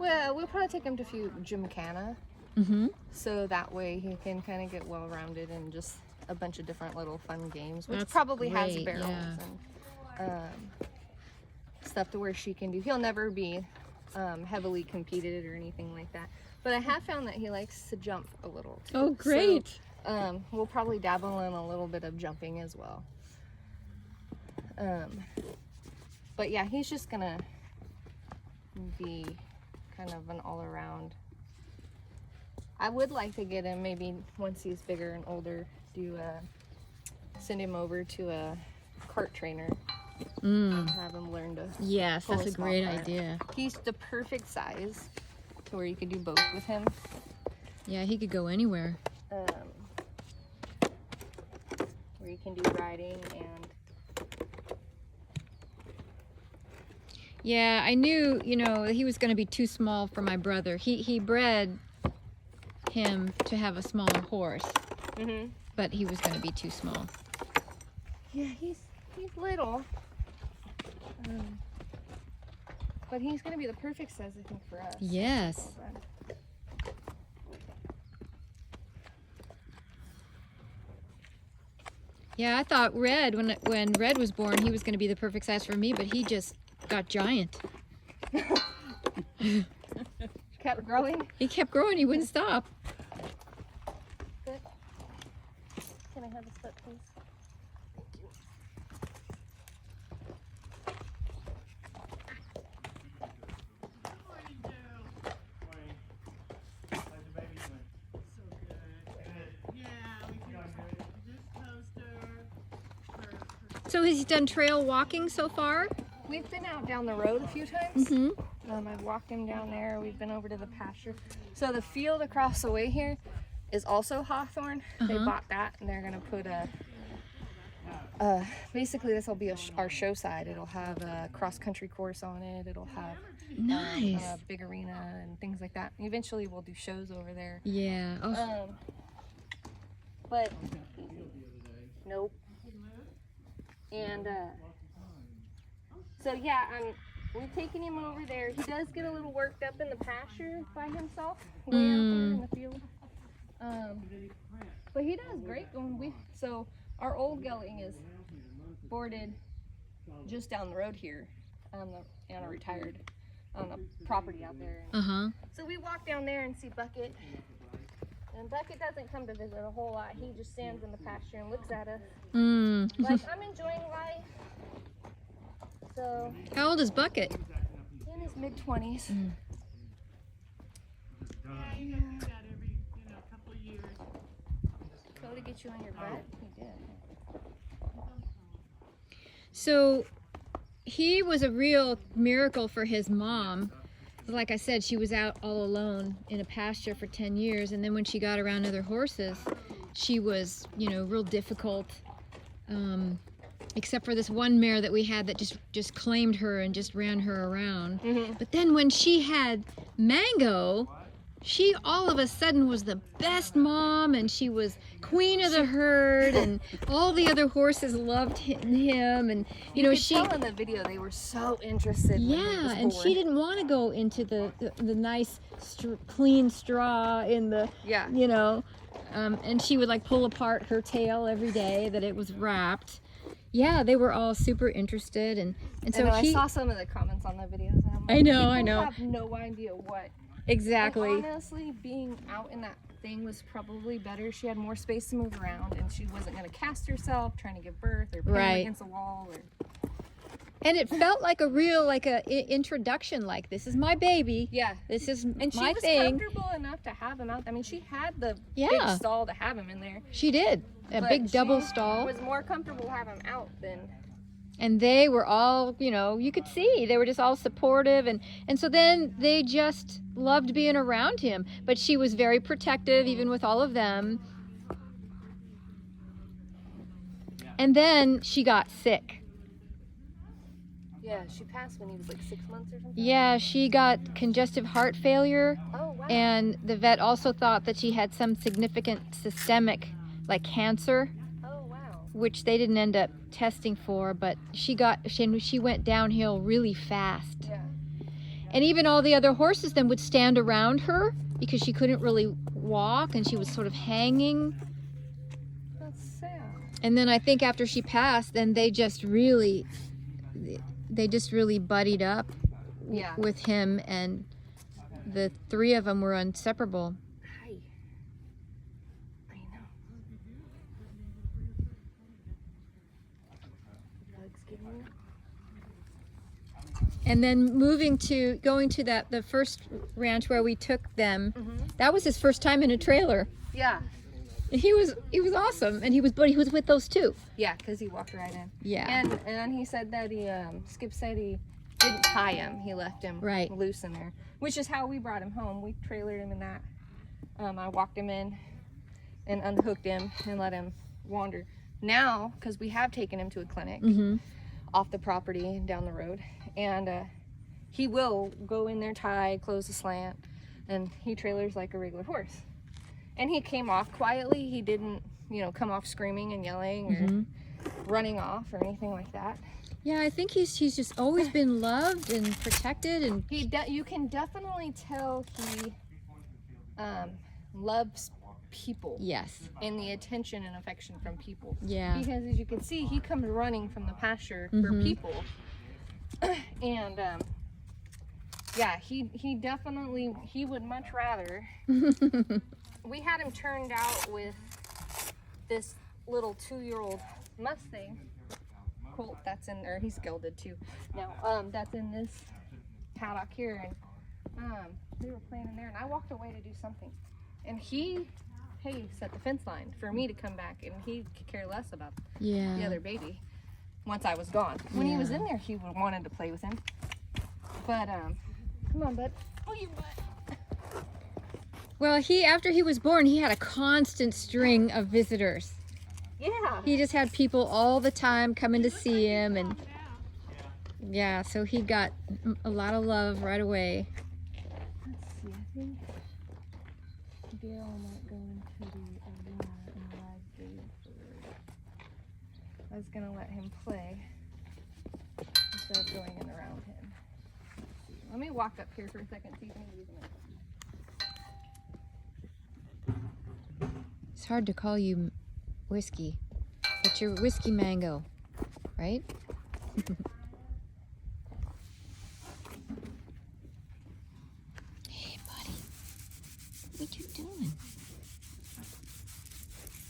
Well, we'll probably take him to a few gymkhana, Mm-hmm. so that way he can kind of get well-rounded and just a bunch of different little fun games, which That's probably has great, barrels yeah. and stuff to where she can do. He'll never be heavily competed or anything like that, but I have found that he likes to jump a little too. Oh, great. So, we'll probably dabble in a little bit of jumping as well. But yeah, he's just gonna be kind of an all-around. I would like to get him, maybe once he's bigger and older, send him over to a cart trainer and have him learn to Yes, pull that's a small great cart. idea. He's the perfect size to where you could do both with him. Yeah, he could go anywhere. Where you can do riding and Yeah, I knew, you know, he was going to be too small for my brother. He bred him to have a smaller horse, but he was going to be too small. yeah, he's little, but he's gonna be the perfect size, I think, for us. Yes. Yeah, I thought Red, when Red was born, he was going to be the perfect size for me, but he just got giant. Kept growing. He kept growing. He wouldn't stop. Good. Can I have a split, please? So has he done trail walking so far? We've been out down the road a few times. Mm-hmm. I've walked him down there. We've been over to the pasture. So the field across the way here is also hawthorn. They bought that, and they're gonna put basically this will be our show side. It'll have a cross-country course on it. It'll have Nice. a big arena and things like that. And eventually we'll do shows over there. Yeah. Oh. But nope. And so yeah, we've taken him over there. He does get a little worked up in the pasture by himself, way out there in the field. But he does great going. So our old gelding is boarded just down the road here, and a retired on the property out there. So we walk down there and see Bucket. And Bucket doesn't come to visit a whole lot. He just stands in the pasture and looks at us. Like, I'm enjoying life. So. How old is Bucket? In his mid-20s. Yeah, you gotta do that every, couple of years. Go to get you on your butt? He did. So he was a real miracle for his mom. Like I said, she was out all alone in a pasture for 10 years, and then when she got around other horses, she was, real difficult. Except for this one mare that we had that just claimed her and just ran her around. But then when she had Mango, she all of a sudden was the best mom, and she was queen of the herd, and all the other horses loved him, and you could tell in the video they were so interested. Yeah, and she didn't want to go into the nice clean straw in the and she would like pull apart her tail every day that it was wrapped. Yeah, they were all super interested, and so I saw some of the comments on the videos. And I'm like, I know. I have no idea what. Exactly. And honestly, being out in that thing was probably better. She had more space to move around, and she wasn't going to cast herself trying to give birth or pin against a wall. And it felt like a real, introduction. Like, this is my baby. Yeah. This is my thing. And she was comfortable enough to have him out. I mean, she had the big stall to have him in there. She did. A big double stall. Was more comfortable to have him out than. And they were all, you could see they were just all supportive, and so then they just loved being around him. But she was very protective, even with all of them. And then she got sick. Yeah, she passed when he was like 6 months or something. Yeah, she got congestive heart failure. Oh, wow. And the vet also thought that she had some significant systemic, like cancer. Which they didn't end up testing for, but she went downhill really fast. Yeah. And even all the other horses then would stand around her because she couldn't really walk and she was sort of hanging. That's sad. And then I think after she passed, then they just really buddied up Yeah. with him, and the three of them were inseparable. Hi. I know. Bugs getting you? And then going to the first ranch where we took them, that was his first time in a trailer. Yeah. And he was awesome, and he was with those two. Yeah, because he walked right in. Yeah. And he said that Skip said he didn't tie him. He left him loose in there, which is how we brought him home. We trailered him in that. I walked him in and unhooked him and let him wander. Now, because we have taken him to a clinic off the property down the road, and he will go in there tied, close the slant, and he trailers like a regular horse. And he came off quietly. He didn't, come off screaming and yelling or running off or anything like that. Yeah, I think he's just always been loved and protected, and You can definitely tell he loves people. yes, And the attention and affection from people. yeah, Because as you can see, he comes running from the pasture for people. And yeah, he definitely, he would much rather. We had him turned out with this little 2-year-old Mustang colt that's in there. He's gelded too now. That's in this paddock here, and we were playing in there, and I walked away to do something, and he set the fence line for me to come back, and he could care less about the other baby once I was gone. When he was in there, he wanted to play with him, but come on, bud. Oh, your butt. Well, after he was born, he had a constant string of visitors. Yeah. He just had people all the time coming to see him, and yeah, so he got a lot of love right away. Let's see, I think Dale might go into the arena and ride Dave. I was gonna let him play instead of going in around him. Let me walk up here for a second, see if anybody's gonna. It's hard to call you Whiskey, but you're Whiskey Mango, right? Hey, buddy, what you doing?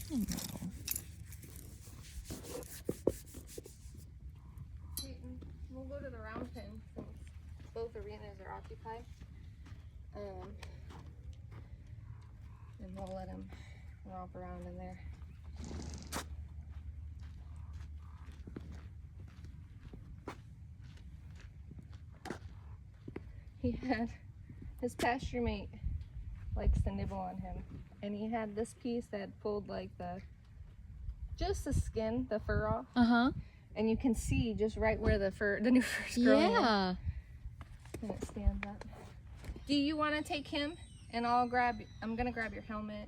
Hello. We'll go to the round pen since both arenas are occupied. And we'll let him romp around in there. He had his pasture mate likes to nibble on him, and he had this piece that pulled like just the skin, the fur off, and you can see just right where the new fur's growing. Yeah. And it stands up. Do you want to take him? And I'm gonna grab your helmet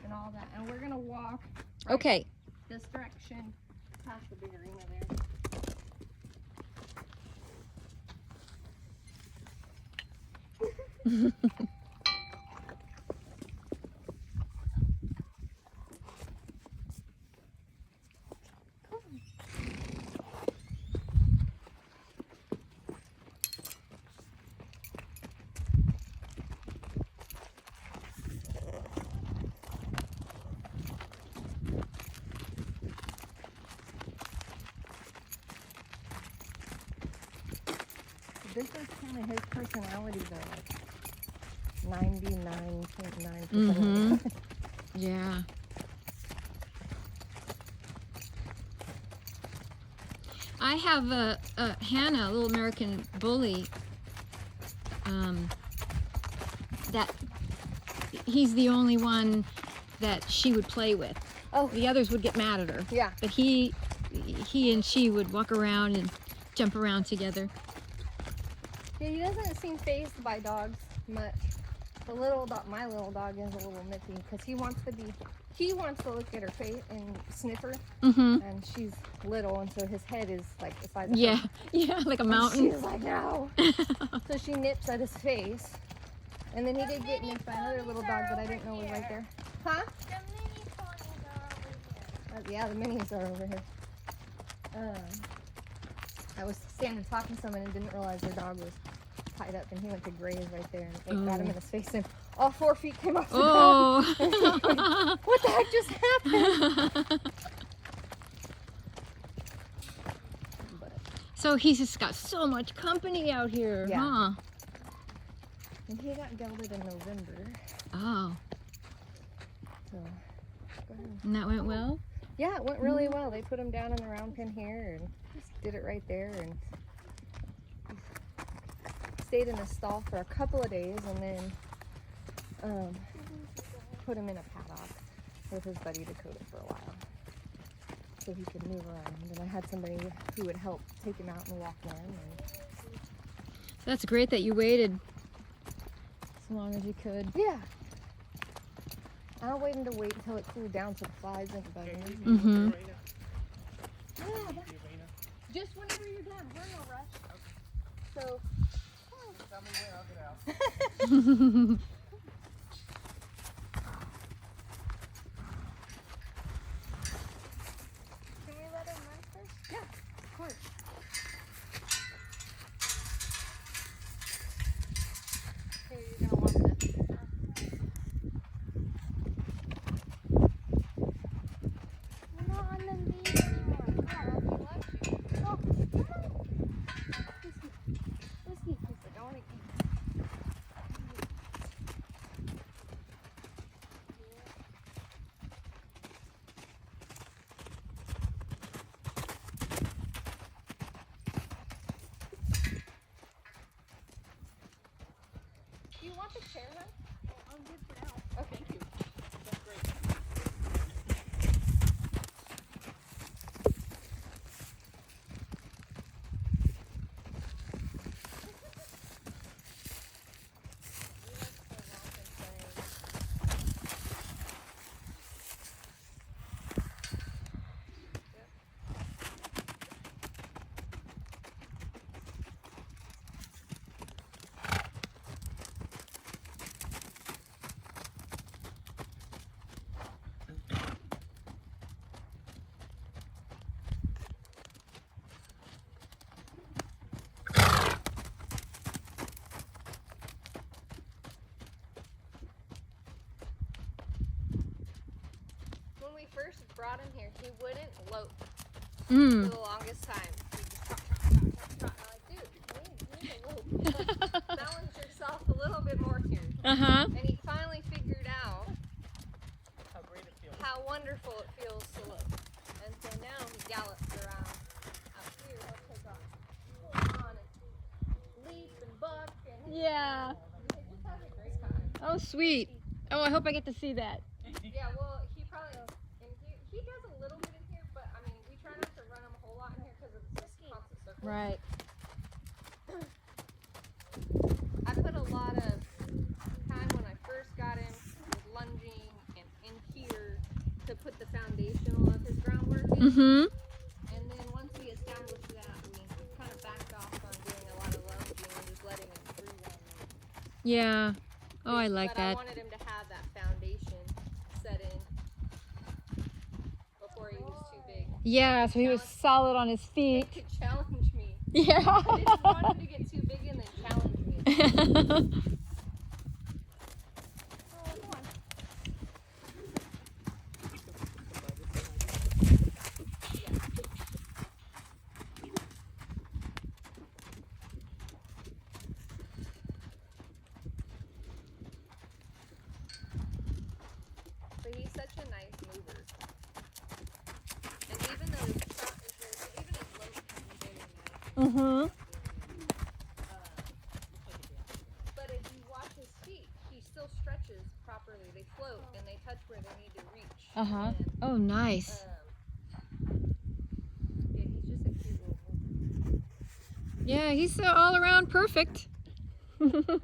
and all that, and we're gonna walk Okay. this direction past the big arena there. This is kind of his personality, though. Like 99.9%. Yeah. I have a Hannah, a little American bully. That he's the only one that she would play with. Oh. The others would get mad at her. Yeah. But he and she would walk around and jump around together. Yeah, he doesn't seem fazed by dogs much. The little dog, my little dog is a little nippy because he wants to look at her face and sniff her. And she's little, and so his head is like the size of Yeah, her. yeah, like a And mountain. she's like, no. So she nips at his face. And then he did get nipped by another little dog that I didn't know was right there. Huh? The mini ponies are over here. Yeah, the minis are over here. I was standing talking to someone and didn't realize their dog was tied up, and he went to graze right there, and it got him in his face, and all 4 feet came off the ground. What the heck just happened? But, So he's just got so much company out here, Yeah. huh? and he got gelded in November, Oh, so go ahead. and that went well? Yeah, it went really well. They put him down in the round pen here and did it right there, and stayed in the stall for a couple of days, and then put him in a paddock with his buddy Dakota for a while, so he could move around. And I had somebody who would help take him out and walk him. And That's great that you waited as long as you could. yeah, I waited to wait until it cooled down so the flies didn't bug him. Mm-hmm. Yeah, just whenever you're done. We're in no rush. So. Tell me when, I'll get out. Can we let him run first? Yeah, of course. Here, you're gonna want this. We're not on the lead anymore. Oh, he loves you. Oh, come on. Let's see. He's like, I wanna eat. Do you want the chair, huh? I'm good for now. Okay. Thank you. That's great. When we first brought him here, he wouldn't lope Mm. for the longest time. He'd just trot, trot, trot, trot, trot. I'm like, dude, you need to lope. Balance yourself a little bit more here. Uh-huh. And he finally figured out How great it feels. how wonderful it feels to lope. And so now he gallops around out here. He'll take off, hold on, and leap and buck. And Yeah. he just has a great time. Oh, sweet. Oh, I hope I get to see that. Yeah, well, he probably, and he does a little bit in here, but I mean, we try not to run him a whole lot in here because of the constant circles. Right. I put a lot of time when I first got him with lunging and in here to put the foundational of his groundwork in. Mm-hmm. And then once we established that, we kind of backed off on doing a lot of lunging and just letting him free run. Yeah. Oh, I like But I that. wanted him to have that foundation set in before he was too big. Yeah, so he was solid on his He feet. could challenge me. Yeah. I didn't want him to get too big and then challenge me. Oh, come on. But he's such a nice mover. And even though his trot is very, even his lope is very nice. Mm-hmm. But if you watch his feet, he still stretches properly. They float and they touch where they need to reach. Uh-huh. And, Oh, nice. yeah, he's just a cute little mover. Yeah, he's all around perfect. Yeah, we love him.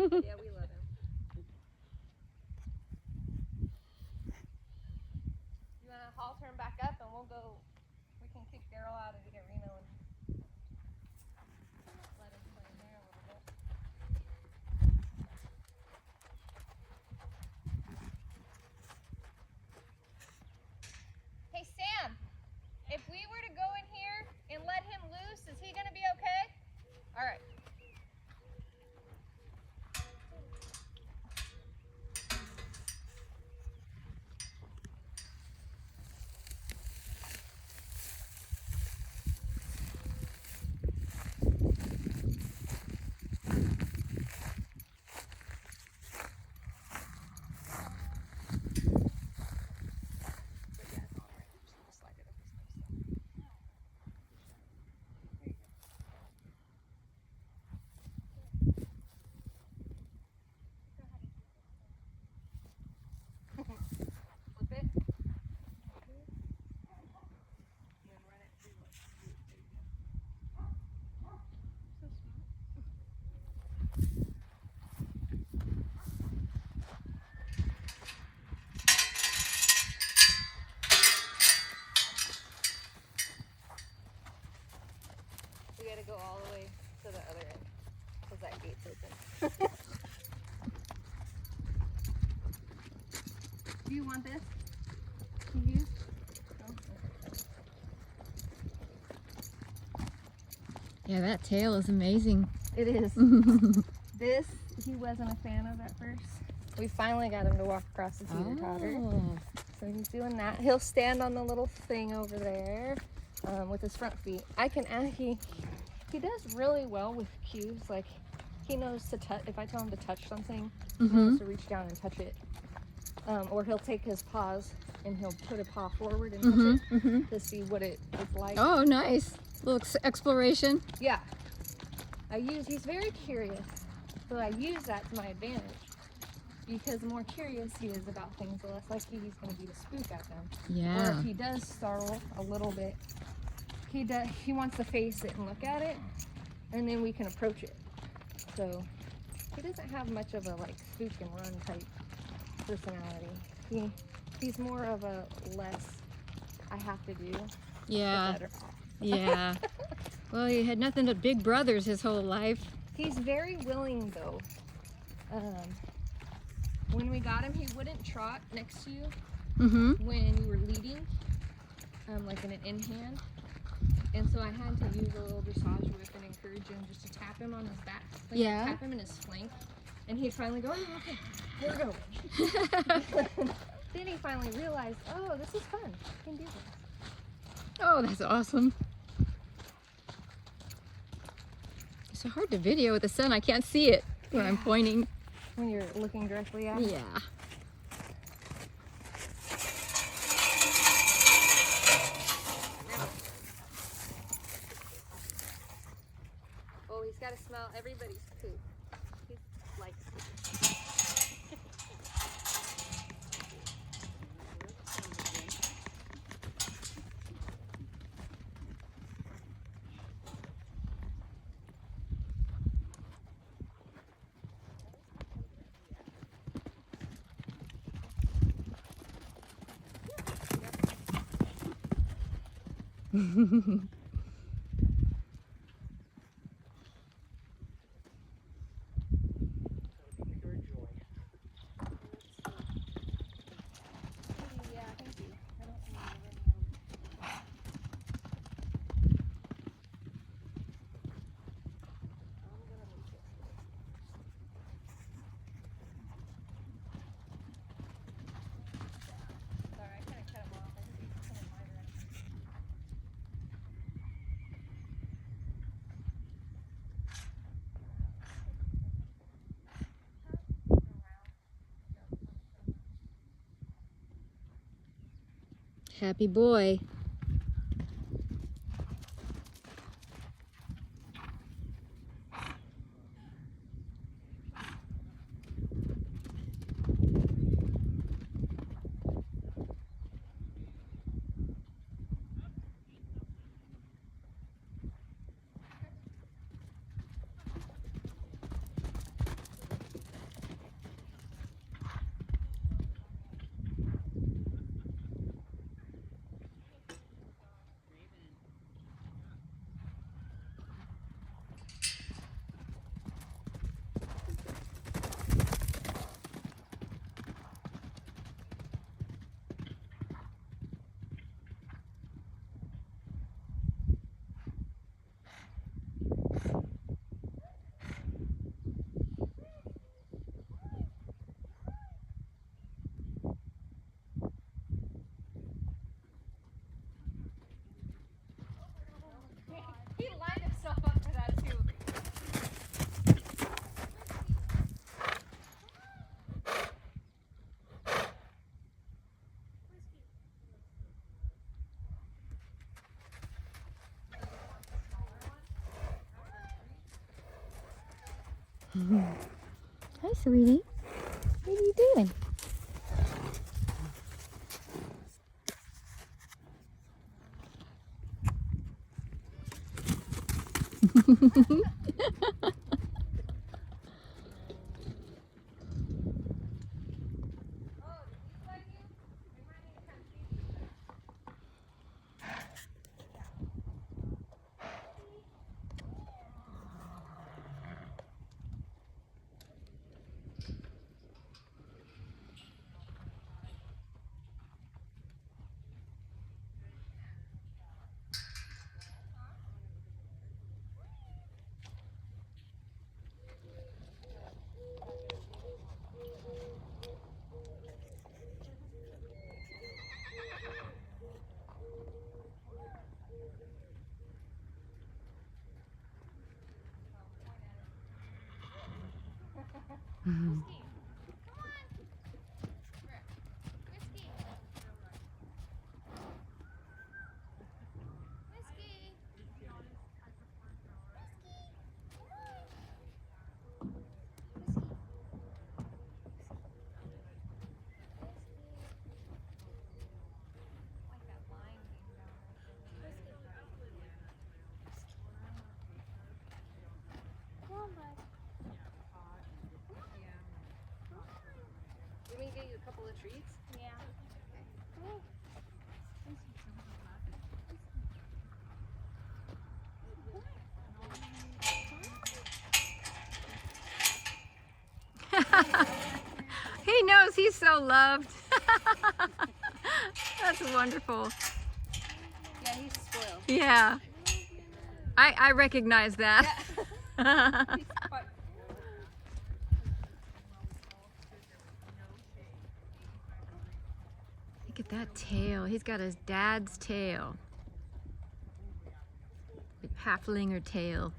Do you want this to use? Yeah, that tail is amazing. It is. This, he wasn't a fan of at first. We finally got him to walk across the teeter-totter. Oh. So he's doing that. He'll stand on the little thing over there with his front feet. I can add, he does really well with cues. Like, he knows to touch. If I tell him to touch something, he knows to reach down and touch it. Or he'll take his paws and he'll put a paw forward and touch it to see what it is like. Oh, nice. Little exploration. Yeah. He's very curious. So I use that to my advantage. Because the more curious he is about things, the less likely he's going to be to spook at them. Or Yeah. if he does startle a little bit, he wants to face it and look at it, and then we can approach it. So he doesn't have much of a like spook and run type personality. He's more of a less I have to do. Yeah. The better. Yeah. Well, he had nothing but big brothers his whole life. He's very willing though. When we got him, he wouldn't trot next to you when you were leading, like in an in-hand. And so I had to use a little dressage whip and encourage him just to tap him on his back. Like Yeah. Tap him in his flank. And he'd finally go, oh, okay, we're going. Then he finally realized, oh, this is fun. I can do this. Oh, that's awesome. It's so hard to video with the sun. I can't see it where I'm pointing. When you're looking directly at him. Yeah. Oh, he's got to smell everybody's poop. He likes poop. Yeah, thank you. I don't remember any of Sorry, I kind of cut him off. I think he's coming my direction. Happy boy. He lined himself up for that too. Hi, sweetie. What are you doing? a couple of treats? Yeah. He knows he's so loved. That's wonderful. Yeah, he's spoiled. Yeah. I recognize that. He's quite- Look at that tail. He's got his dad's tail. Halflinger tail.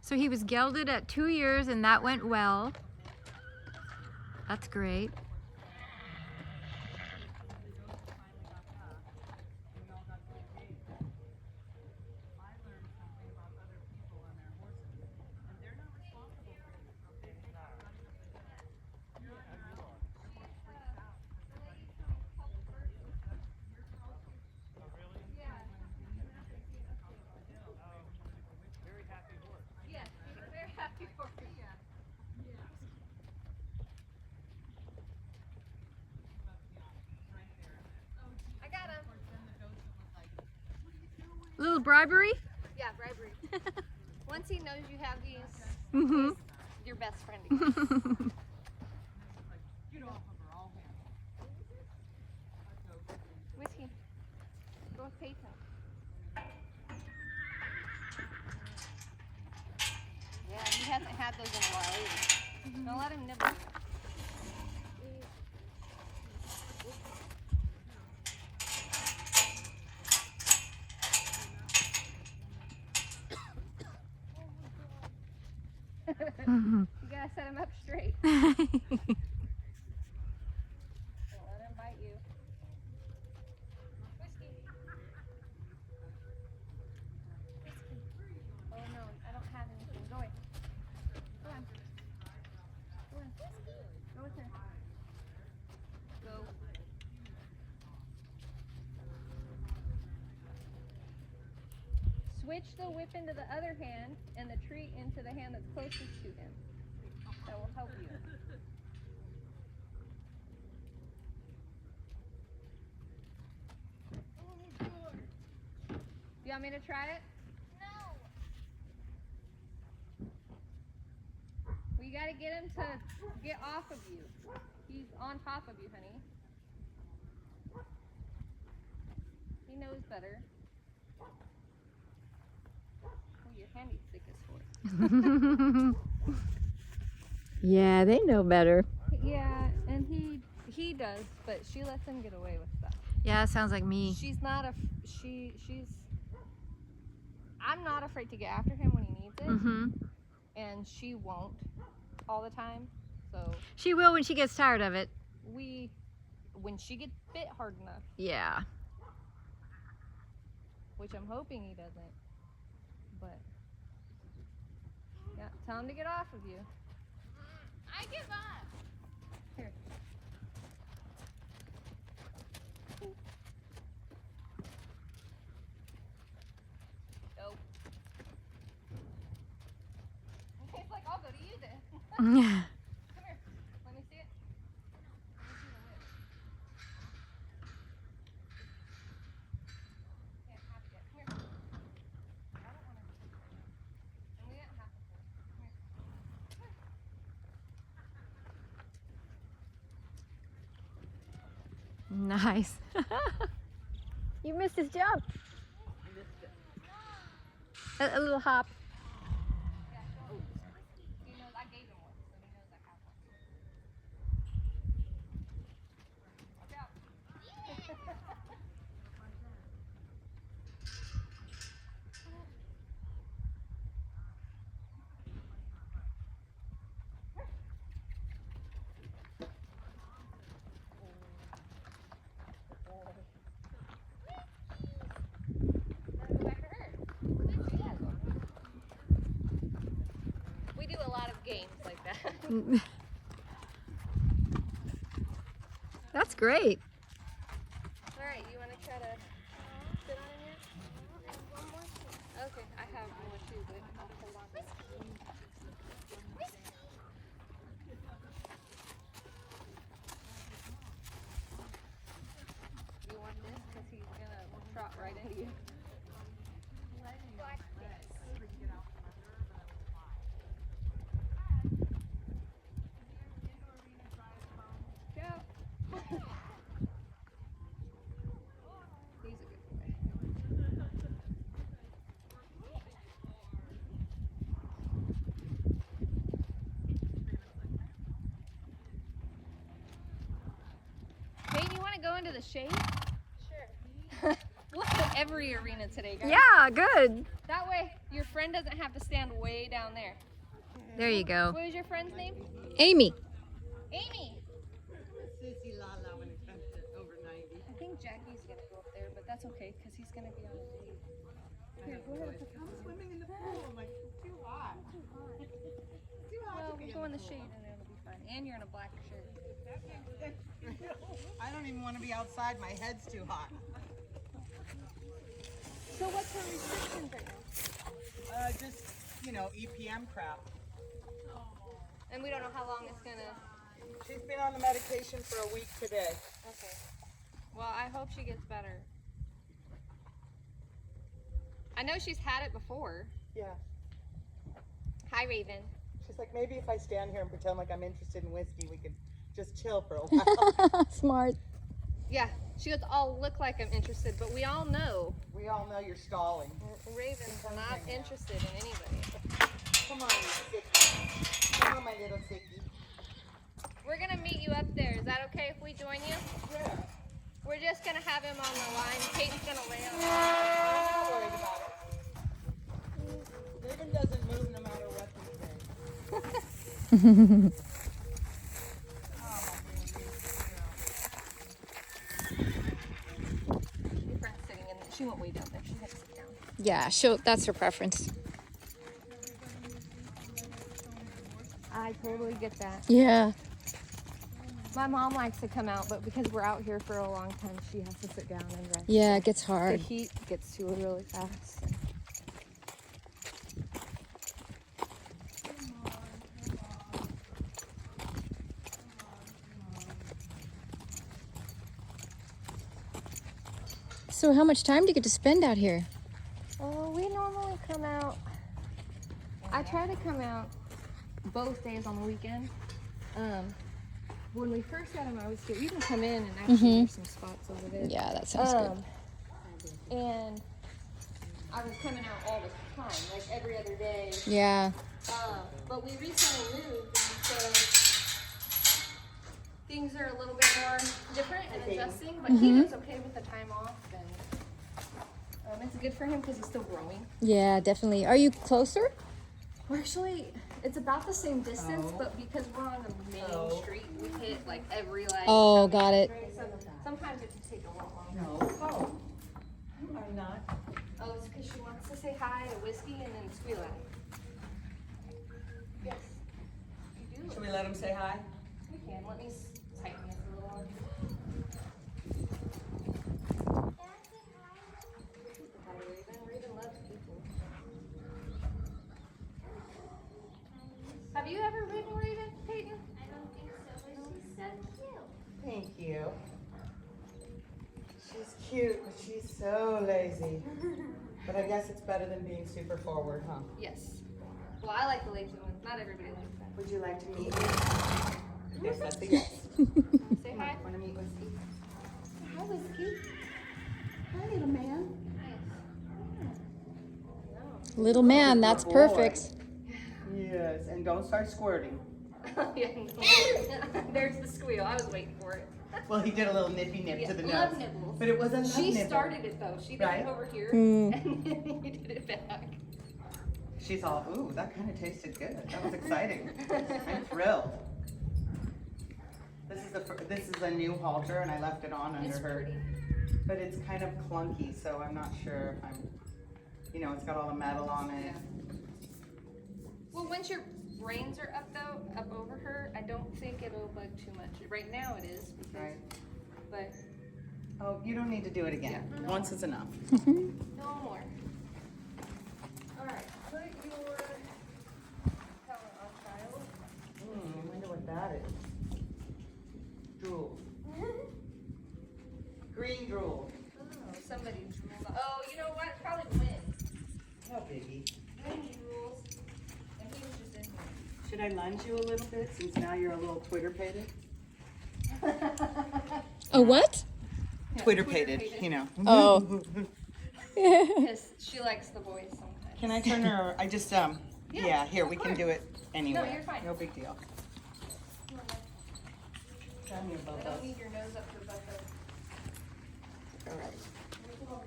So he was gelded at 2 years and that went well. That's great. Yes, he's very happy for you. I got him. Little bribery? Yeah, bribery. Once he knows you have these, Mm-hmm. he's your best friend again. Whiskey. Go with Peyton. Yeah, he hasn't had those in a while either. Don't let him nibble. You gotta set him up straight. Don't let him bite you. Whiskey. Whiskey. Oh no, I don't have anything. Go away. Go on. Go on. Go with her. Go. Switch the whip into the other hand and the treat into the hand that's closest to him. That will help you. You want me to try it? No. Well, you gotta get him to get off of you. He's on top of you, honey. He knows better. Oh, your handy's thick as horse. Yeah, they know better. Yeah, and he does, but she lets him get away with stuff. Yeah, sounds like me. She's not a she's. I'm not afraid to get after him when he needs it, Mm-hmm. and she won't all the time. So She will when she gets tired of it. when she gets bit hard enough, Yeah. which I'm hoping he doesn't, but yeah, tell him to get off of you. I give up. Here. Go. It's like, I'll go to you then. Come here. Let me see it. Let me see the whip. Can't have it yet. Come here. I don't want to. And we didn't have to. Come here. Nice. You missed his jump. A little hop. Yeah, show him. He knows I gave him one, so he knows I have one. Watch out. Gotta go back to her. She has one. We do a lot of games like that. That's great. All right, you want to try to sit on him yet? One more thing. Okay, I have more too, but I'll hold on. You want this? Because he's going to trot right into you. Like this. Go. He's a good boy. Hey, do you want to go into the shade? Sure. We'll hit every arena today, guys. Yeah, good. That way, your friend doesn't have to stand way down there. There you go. What was your friend's name? Amy. Amy. Sissy Lala when it comes to over 90. I think Jackie's gonna go up there, but that's okay because he's gonna be on a date. Here, go ahead. I'm swimming in the pool. I'm like, it's too hot. Too hot Well, to be we'll in go in the the shade and it'll be fine. And you're in a black shirt. I don't even want to be outside. My head's too hot. So what's her restrictions right now? Just, EPM crap. And we don't know how long it's gonna. She's been on the medication for a week today. Okay. Well, I hope she gets better. I know she's had it before. Yeah. Hi, Raven. She's like, maybe if I stand here and pretend like I'm interested in whiskey, we could just chill for a while. Smart. Yeah, she goes, I'll look like I'm interested, but we all know We all know you're stalling. Raven's not interested in anybody. Come on, you sickie. Come on, my little sickie. We're gonna meet you up there. Is that okay if we join you? Yeah. We're just gonna have him on the line. Peyton's gonna lay on. I'm not worried about it. Raven doesn't move no matter what we say. Your friend's sitting in there. She went way down there. She's gonna sit down. Yeah, that's her preference. I totally get that. Yeah. My mom likes to come out, but because we're out here for a long time, she has to sit down and rest. Yeah, it gets The hard. heat gets to her really fast. So how much time do you get to spend out here? Oh, we normally come out. I try to come out both days on the weekend. When we first got him, I was scared. You can come in and actually there's some spots over there. Yeah, that sounds good. And I was coming out all the time, like every other day. Yeah. But we recently moved, and so things are a little bit more different and adjusting. But he was okay with the time off, and it's good for him because he's still growing. Yeah, definitely. Are you closer? We're actually, it's about the same distance, but because we're on the main street, we hit like every light. Oh, got it. So sometimes it can take a lot longer. No. Oh. You are not. Oh, it's because she wants to say hi to Whiskey and then squeal at him. Yes, you do. Should we let him say hi? We can. Let me tighten this a little more. Hi, Raven. Raven loves people. Have you ever ridden Raven, Peyton? I don't think so, but she's so cute. Thank you. She's cute, but she's so lazy. But I guess it's better than being super forward, huh? Yes. Well, I like the lazy ones. Not everybody likes that. Would you like to meet me? Yes, that's a yes. Say hi. Want to meet Whiskey? Hi, Whiskey. Hi, little man. Little man, that's Good boy. perfect. Yes, and don't start squirting. There's the squeal. I was waiting for it. Well, he did a little nippy nip Yeah, to the love nose. nibbles. But it was a love She nibble. started it though. She did Right? it over here, Mm. and then he did it back. She's all, ooh, that kind of tasted good. That was exciting. I'm thrilled. This is a new halter, and I left it on under It's her. pretty. But it's kind of clunky, so I'm not sure if I'm, it's got all the metal on it. Yeah. Well, once your reins are up though, up over her, I don't think it'll bug too much. Right now it is because Right. but Oh, you don't need to do it again. Once is enough. no more. All right, put your color on, child. I wonder what that is. Drool. Green drool. Oh, somebody drooled. Oh, you know what? Probably the wind. No biggie. Wind drools. And he was just in here. Should I lunge you a little bit since now you're a little Twitter-pated? A what? Twitter-pated, you know. Oh. Yes, she likes the voice sometimes. Can I turn her? I just yeah. Here we can do it anyway. No, you're fine. No big deal. Tell me about I that. don't need your nose up to butt All right.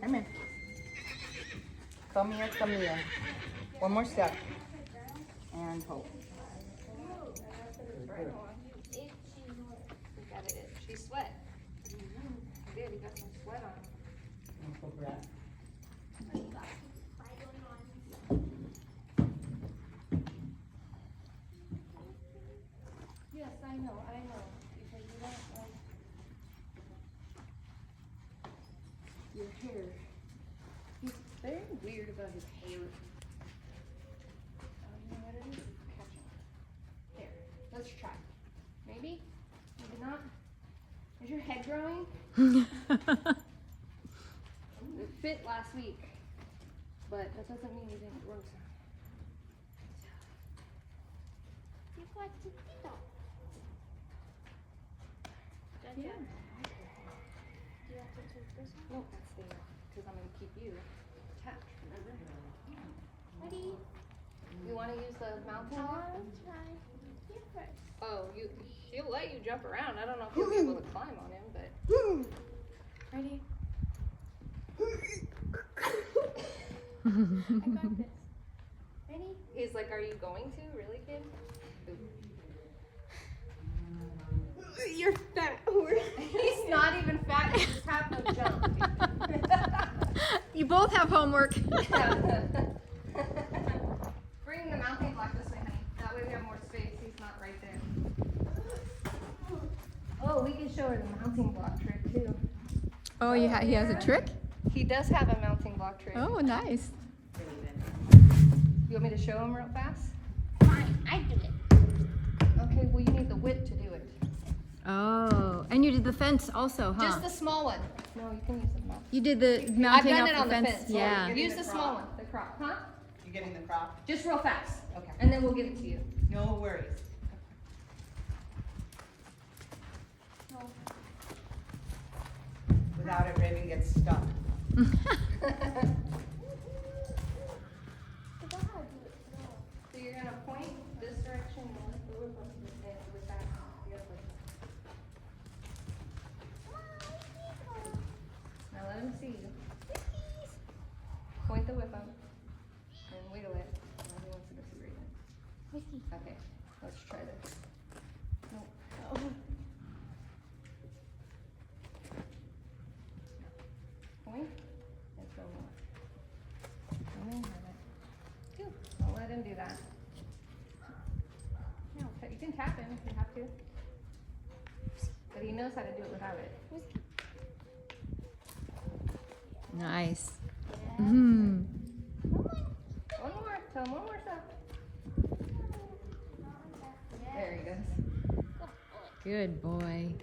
Come here. Come here. Come here. One more step. And hold. She sweat. You did. You got some sweat on. Yes, I know. Because you don't like your hair. He's very weird about his hair. You know what it is? Catch him. There. Let's try. Maybe? Maybe not. Is your head growing? It fit last week, but that doesn't mean you didn't grow some. You got to do Yeah. Do you have to take this one? No, that's there, because I'm going to keep you attached, remember? Ready? You want to use the mountain I block? want to try you first. Oh, she'll let you jump around. I don't know if you'll be able to climb on him, but. Ready? I got this. Ready? He's like, are you going to? Really, kid? You're fat horse. He's not even fat. He just have no jump. You both have homework. Bring the mounting block this way, honey. That way we have more space. He's not right there. Oh, we can show her the mounting block trick too. Oh, he has a trick? He does have a mounting block trick. Oh, nice. You want me to show him real fast? Fine, I do it. Okay, well you need the whip to do it. Oh, and you did the fence also, huh? Just the small one. No, you can use the mounting. You did the I've mounting done up it the on the fence. fence. Yeah. Use the small one, the crop, huh? You getting the crop? Just real fast. Okay. And then we'll give it to you. No worries. Without it, Raven gets stuck. So you're gonna point this direction and lift the whip up with that. Yep, with that. Now let him see you. Point the whip up and wiggle it. Now he wants to go see Raven. Okay, let's try this. No. Point and throw more. Come in, have it. Good. I'll let him do that. No, you can tap him if you have to. But he knows how to do it without it. Nice. Mm. One more. Tell him one more stuff. There he goes. Good boy.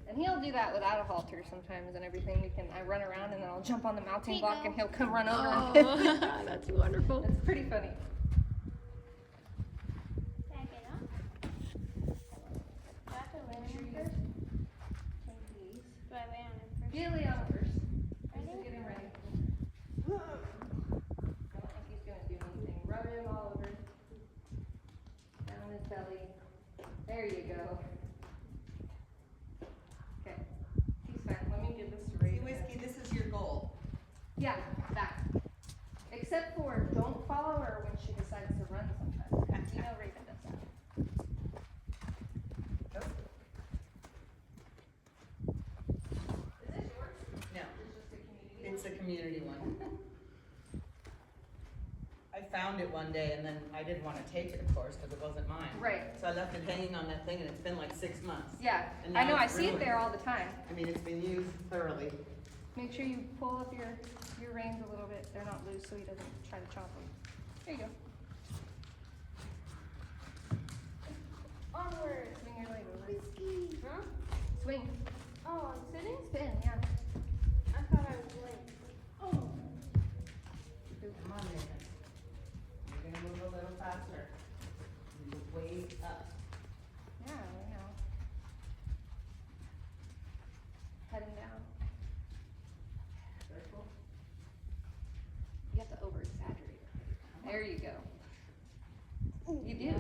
And he'll do that without a halter sometimes and everything. I run around and then I'll jump on the mounting block and he'll come run over. Oh, that's wonderful. It's pretty funny. Can I get up? Do I have to lay on him first? Do I lay on him first? Get Leon first. Just Ready? to get him ready. I don't think he's gonna do anything. Rub him all over. Down his belly. There you go. Okay. He's fine. Let me give this to See, Raven. Whiskey, this is your goal. Yeah, that. Except for don't follow her when she decides to run sometimes. You know Raven does that. Nope. Is this yours? No, It's just a community. it's a community one. I found it one day and then I didn't want to take it, of course, because it wasn't mine. Right. So I left it hanging on that thing and it's been like 6 months. Yeah, And I now know, I it's see it ruined. there all the time. I mean, it's been used thoroughly. Make sure you pull up your reins a little bit. They're not loose so he doesn't try to chomp them. There you go. Onward. Swing your leg over. Whiskey. Huh? Swing. Oh, I'm sitting? Spin, yeah. I thought I was late. Oh. Come on, Nathan. You're gonna move a little faster. Move way up. Yeah, I know. Head him down. Careful. You have to over exaggerate it. There you go. You do.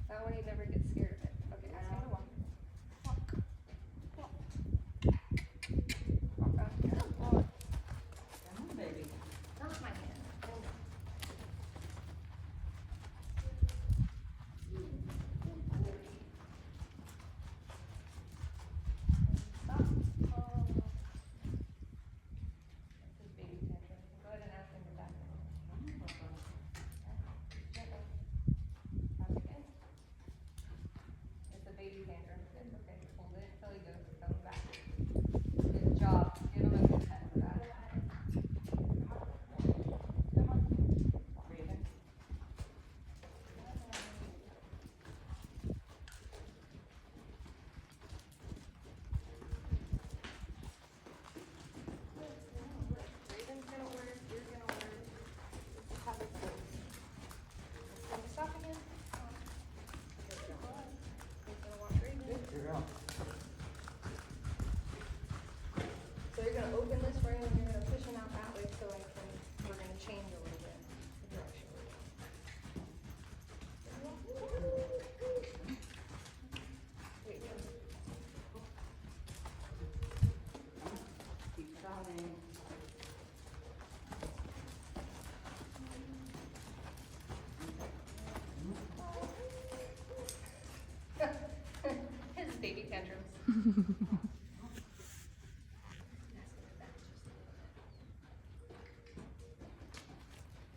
That one he never gets scared of it. Okay, ask him to walk. Walk. Walk. Walk out. Good boy. Come on, baby. Not my hand. Hold on. Stop. Oh. That's his baby tantrum. Go ahead and ask him to back up. Gently. Tap again. It's a baby tantrum. It's okay. Hold it until he goes. Tell him back. Good job. Give him a good pet for that. Breathe in. Raven's gonna work, you're gonna work. This is how this goes. Can you stop again? Good job. He's gonna walk Raven. Good girl. So you're gonna open this ring and you're gonna push him out that way so we're gonna change a little bit the direction we're going. Wait, Keep going. his baby tantrums.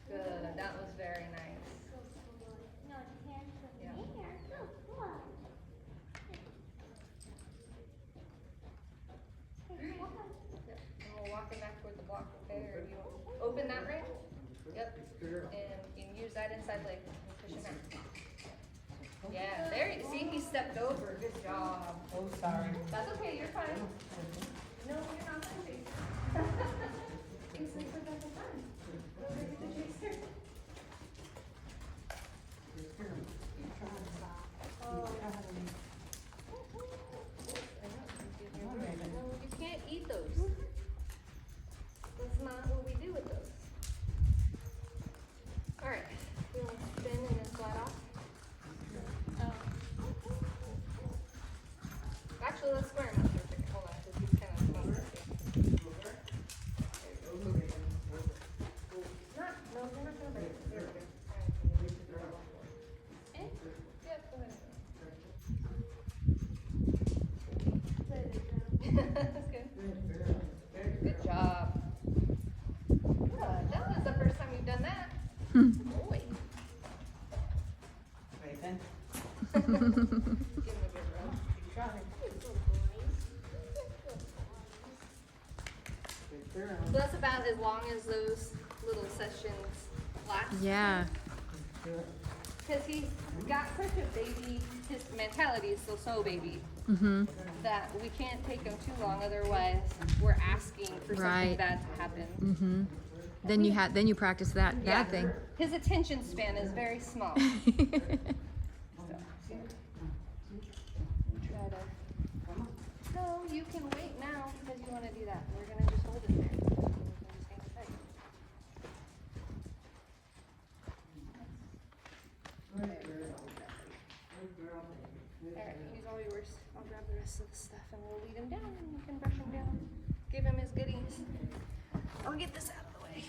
Good, that was very nice. No, tantrum Yeah. here. Oh, what? And we'll walk him back toward the block, okay? Or you open that ring? Yep. And you can use that inside leg and push him out. Yeah, there you see, he stepped over. Good job. Oh, sorry. That's okay, you're fine. No, you're not hungry. Thanks for the fun. Go over to the chaser. No, you can't eat those. That's not what we do with those. Alright, you want to spin and then slide off? Actually, let's square him up for a second. Hold on, because he's kind of bumpy. Not, no, you're not gonna break it. There we go. Eh? Yeah, go ahead. That's good. Good job. Good. That was the first time you've done that. Boy. Raven. Give him a good rub. Keep trying. Good girl. So that's about as long as those little sessions last. Yeah. Do it. Because he's got such a baby, his mentality is still so baby, Mm-hmm. that we can't take him too long, otherwise we're asking for something Right. bad to happen. Mm-hmm. Then you practice that Yeah. thing. His attention span is very small. So, try to. No, you can wait now because you want to do that. We're gonna just hold it there. You can just hang tight. Alright, he's all yours. I'll grab the rest of the stuff and we'll lead him down and you can brush him down. Give him his goodies. I'll get this out of the way.